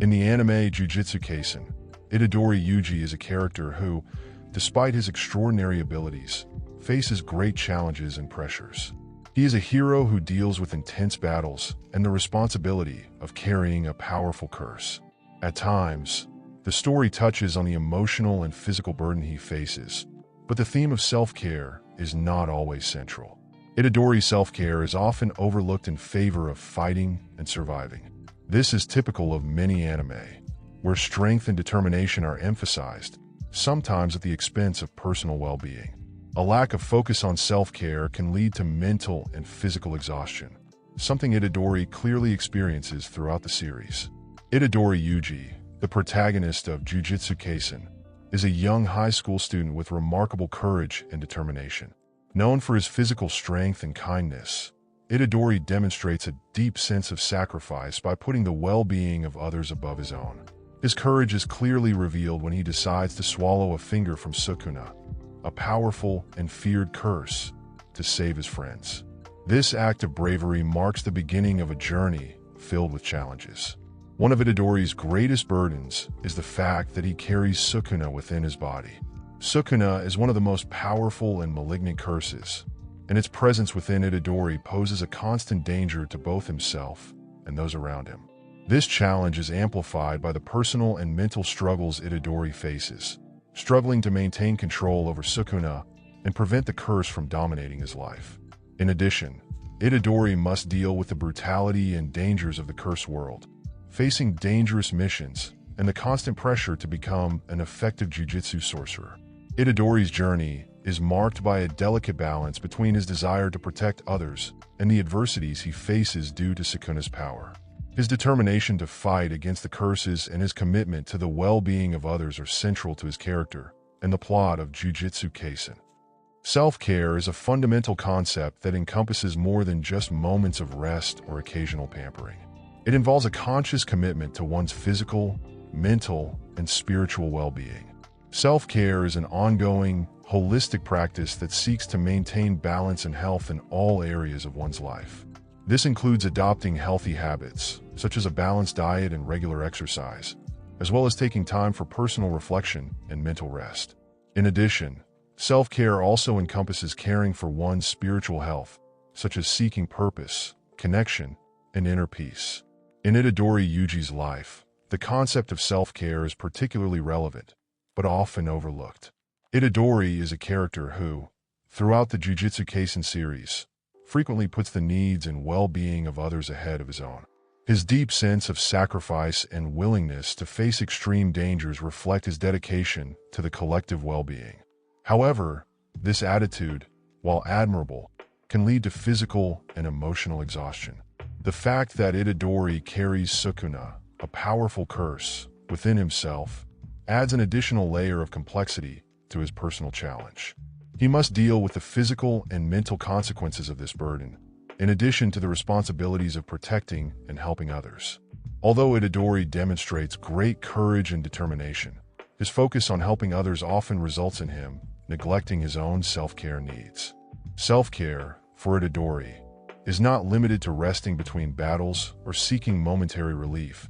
In the anime Jujutsu Kaisen, Itadori Yuji is a character who, despite his extraordinary abilities, faces great challenges and pressures. He is a hero who deals with intense battles and the responsibility of carrying a powerful curse. At times, the story touches on the emotional and physical burden he faces, but the theme of self-care is not always central. Itadori's self-care is often overlooked in favor of fighting and surviving. This is typical of many anime, where strength and determination are emphasized, sometimes at the expense of personal well-being. A lack of focus on self-care can lead to mental and physical exhaustion, something Itadori clearly experiences throughout the series. Itadori Yuji, the protagonist of Jujutsu Kaisen, is a young high school student with remarkable courage and determination. Known for his physical strength and kindness, Itadori demonstrates a deep sense of sacrifice by putting the well-being of others above his own. His courage is clearly revealed when he decides to swallow a finger from Sukuna, a powerful and feared curse, to save his friends. This act of bravery marks the beginning of a journey filled with challenges. One of Itadori's greatest burdens is the fact that he carries Sukuna within his body. Sukuna is one of the most powerful and malignant curses, and its presence within Itadori poses a constant danger to both himself and those around him. This challenge is amplified by the personal and mental struggles Itadori faces, struggling to maintain control over Sukuna and prevent the curse from dominating his life. In addition, Itadori must deal with the brutality and dangers of the cursed world, facing dangerous missions and the constant pressure to become an effective jujutsu sorcerer. Itadori's journey is marked by a delicate balance between his desire to protect others and the adversities he faces due to Sukuna's power. His determination to fight against the curses and his commitment to the well-being of others are central to his character and the plot of Jujutsu Kaisen. Self-care is a fundamental concept that encompasses more than just moments of rest or occasional pampering. It involves a conscious commitment to one's physical, mental, and spiritual well-being. Self-care is an ongoing, holistic practice that seeks to maintain balance and health in all areas of one's life. This includes adopting healthy habits, such as a balanced diet and regular exercise, as well as taking time for personal reflection and mental rest. In addition, self-care also encompasses caring for one's spiritual health, such as seeking purpose, connection, and inner peace. In Itadori Yuji's life, the concept of self-care is particularly relevant, but often overlooked. Itadori is a character who, throughout the Jujutsu Kaisen series, frequently puts the needs and well-being of others ahead of his own. His deep sense of sacrifice and willingness to face extreme dangers reflect his dedication to the collective well-being. However, this attitude, while admirable, can lead to physical and emotional exhaustion. The fact that Itadori carries Sukuna, a powerful curse, within himself, adds an additional layer of complexity to his personal challenge. He must deal with the physical and mental consequences of this burden, in addition to the responsibilities of protecting and helping others. Although Itadori demonstrates great courage and determination, his focus on helping others often results in him neglecting his own self-care needs. Self-care, for Itadori, is not limited to resting between battles or seeking momentary relief,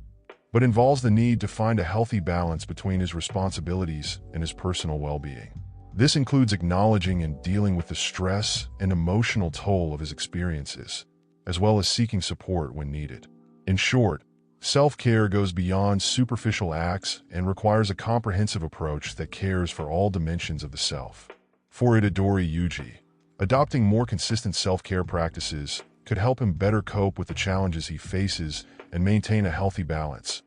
but involves the need to find a healthy balance between his responsibilities and his personal well-being. This includes acknowledging and dealing with the stress and emotional toll of his experiences, as well as seeking support when needed. In short, self-care goes beyond superficial acts and requires a comprehensive approach that cares for all dimensions of the self. For Itadori Yuji, adopting more consistent self-care practices could help him better cope with the challenges he faces and maintain a healthy balance,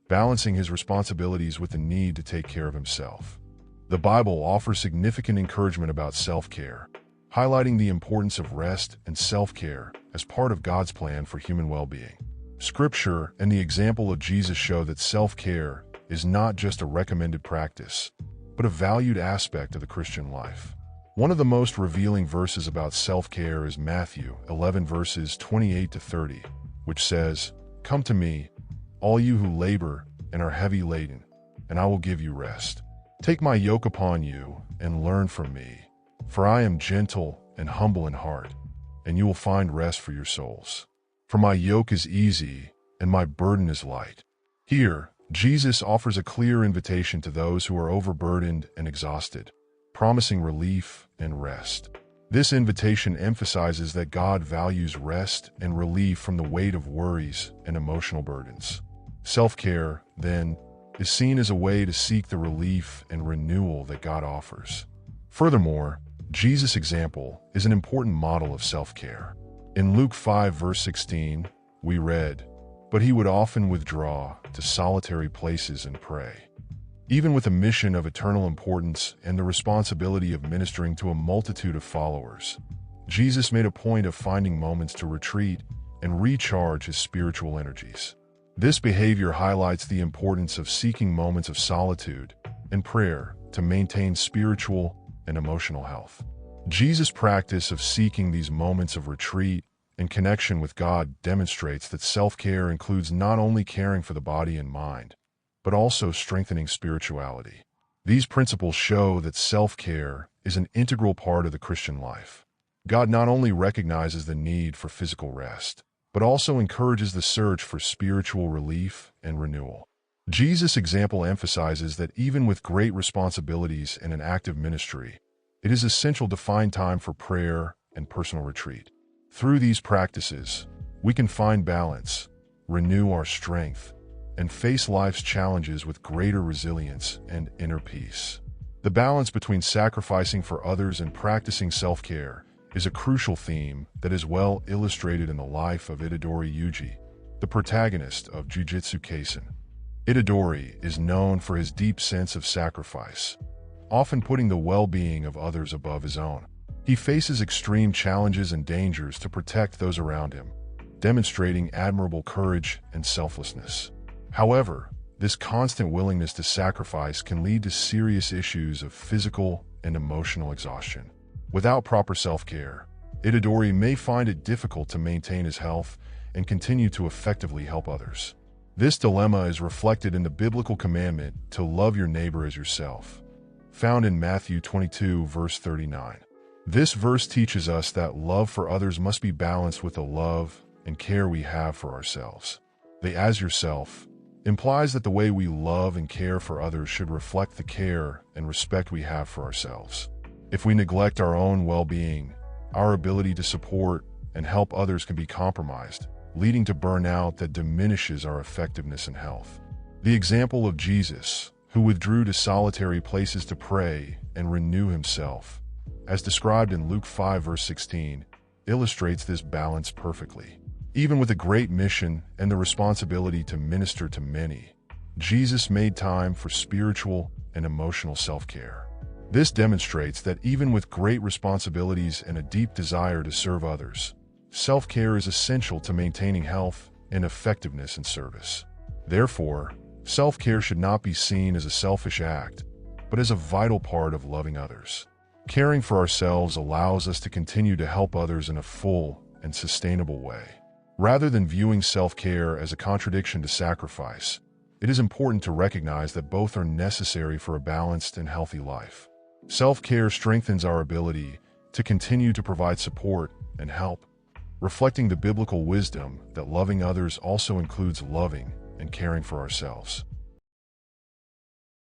balancing his responsibilities with the need to take care of himself. The Bible offers significant encouragement about self-care, highlighting the importance of rest and self-care as part of God's plan for human well-being. Scripture and the example of Jesus show that self-care is not just a recommended practice, but a valued aspect of the Christian life. One of the most revealing verses about self-care is Matthew 11 verses 28 to 30, which says, "Come to me, all you who labor and are heavy laden, and I will give you rest. Take my yoke upon you and learn from me, for I am gentle and humble in heart, and you will find rest for your souls. For my yoke is easy and my burden is light." Here, Jesus offers a clear invitation to those who are overburdened and exhausted, promising relief and rest. This invitation emphasizes that God values rest and relief from the weight of worries and emotional burdens. Self-care, then, is seen as a way to seek the relief and renewal that God offers. Furthermore, Jesus' example is an important model of self-care. In Luke 5 verse 16, we read, "But he would often withdraw to solitary places and pray." Even with a mission of eternal importance and the responsibility of ministering to a multitude of followers, Jesus made a point of finding moments to retreat and recharge his spiritual energies. This behavior highlights the importance of seeking moments of solitude and prayer to maintain spiritual and emotional health. Jesus' practice of seeking these moments of retreat and connection with God demonstrates that self-care includes not only caring for the body and mind, but also strengthening spirituality. These principles show that self-care is an integral part of the Christian life. God not only recognizes the need for physical rest, but also encourages the search for spiritual relief and renewal. Jesus' example emphasizes that even with great responsibilities and an active ministry, it is essential to find time for prayer and personal retreat. Through these practices, we can find balance, renew our strength, and face life's challenges with greater resilience and inner peace. The balance between sacrificing for others and practicing self-care is a crucial theme that is well illustrated in the life of Itadori Yuji, the protagonist of Jujutsu Kaisen. Itadori is known for his deep sense of sacrifice, often putting the well-being of others above his own. He faces extreme challenges and dangers to protect those around him, demonstrating admirable courage and selflessness. However, this constant willingness to sacrifice can lead to serious issues of physical and emotional exhaustion. Without proper self-care, Itadori may find it difficult to maintain his health and continue to effectively help others. This dilemma is reflected in the biblical commandment to love your neighbor as yourself, found in Matthew 22 verse 39. This verse teaches us that love for others must be balanced with the love and care we have for ourselves. The "as yourself" implies that the way we love and care for others should reflect the care and respect we have for ourselves. If we neglect our own well-being, our ability to support and help others can be compromised, leading to burnout that diminishes our effectiveness and health. The example of Jesus, who withdrew to solitary places to pray and renew himself, as described in Luke 5 verse 16, illustrates this balance perfectly. Even with a great mission and the responsibility to minister to many, Jesus made time for spiritual and emotional self-care. This demonstrates that even with great responsibilities and a deep desire to serve others, self-care is essential to maintaining health and effectiveness in service. Therefore, self-care should not be seen as a selfish act, but as a vital part of loving others. Caring for ourselves allows us to continue to help others in a full and sustainable way. Rather than viewing self-care as a contradiction to sacrifice, it is important to recognize that both are necessary for a balanced and healthy life. Self-care strengthens our ability to continue to provide support and help, reflecting the biblical wisdom that loving others also includes loving and caring for ourselves.